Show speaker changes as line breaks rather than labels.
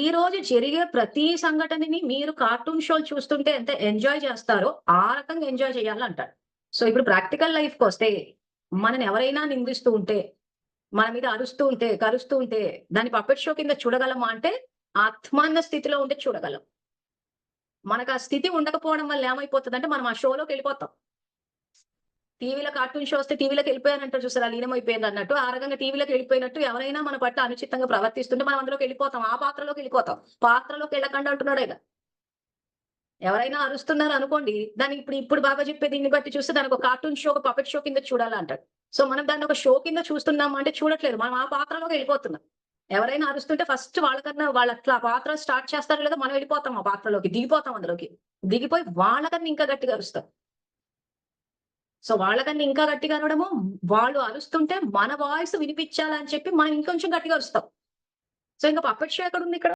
ఈ రోజు జరిగే ప్రతి సంఘటనని మీరు కార్టూన్ షోలు చూస్తుంటే ఎంత ఎంజాయ్ చేస్తారో, ఆ రకంగా ఎంజాయ్ చేయాలంటారు. సో, ఇప్పుడు ప్రాక్టికల్ లైఫ్‌కొస్తే మనని ఎవరైనా నిందిస్తూ ఉంటే, మన మీద అరుస్తూ ఉంటే, కరుస్తూ ఉంటే, దాన్ని పప్పెట్ షో కింద చూడగలమా అంటే, ఆత్మాన్న స్థితిలో ఉంటే చూడగలం. మనకు ఆ స్థితి ఉండకపోవడం వల్ల ఏమైపోతదంటే, మనం ఆ షోలోకెళ్ళిపోతాం. టీవీలో కార్టూన్ షో వస్తే టీవీలోకెళ్ళిపోయానంటారు చూసారా? లీనమైపోయానన్నట్టు. ఆ రకంగా టీవీలోకెళ్ళిపోయినట్టు ఎవరైనా మన పట్ల అనుచితంగా ప్రవర్తిస్తుంటే మనం అందులోకెళ్ళిపోతాం. ఆ పాత్రలోకెళ్ళిపోతాం. పాత్రలోకెళ్ళకండి అంటున్నాడాయన. ఎవరైనా అరుస్తున్నారనుకోండి, దాన్ని ఇప్పుడు బాగా చెప్పే దీన్ని బట్టి చూస్తే దానికొక కార్టూన్ షో, ఒక పపెట్ షో కింద చూడాలా అంటాడు. సో, మనం దాన్ని ఒక షో కింద చూస్తున్నామా అంటే చూడట్లేదు. మనం ఆ పాత్రలోకెళ్ళిపోతున్నాం. ఎవరైనా అరుస్తుంటే ఫస్ట్ వాళ్ళకన్నా వాళ్ళట్లా ఆ పాత్ర స్టార్ట్ చేస్తారో లేదో మనం వెళ్ళిపోతాం ఆ పాత్రలోకి. దిగిపోతాం అందులోకి. దిగిపోయి వాళ్ళకన్నా ఇంకా గట్టిగా అరుస్తాం. సో, వాళ్ళకన్నా ఇంకా గట్టిగా అరవడము, వాళ్ళు అరుస్తుంటే మన వాయిస్ వినిపిచ్చాలని చెప్పి మనం ఇంకొంచెం గట్టిగా అరుస్తాం. సో, ఇంక పప్పెట్ షో ఎక్కడుందిక్కడ?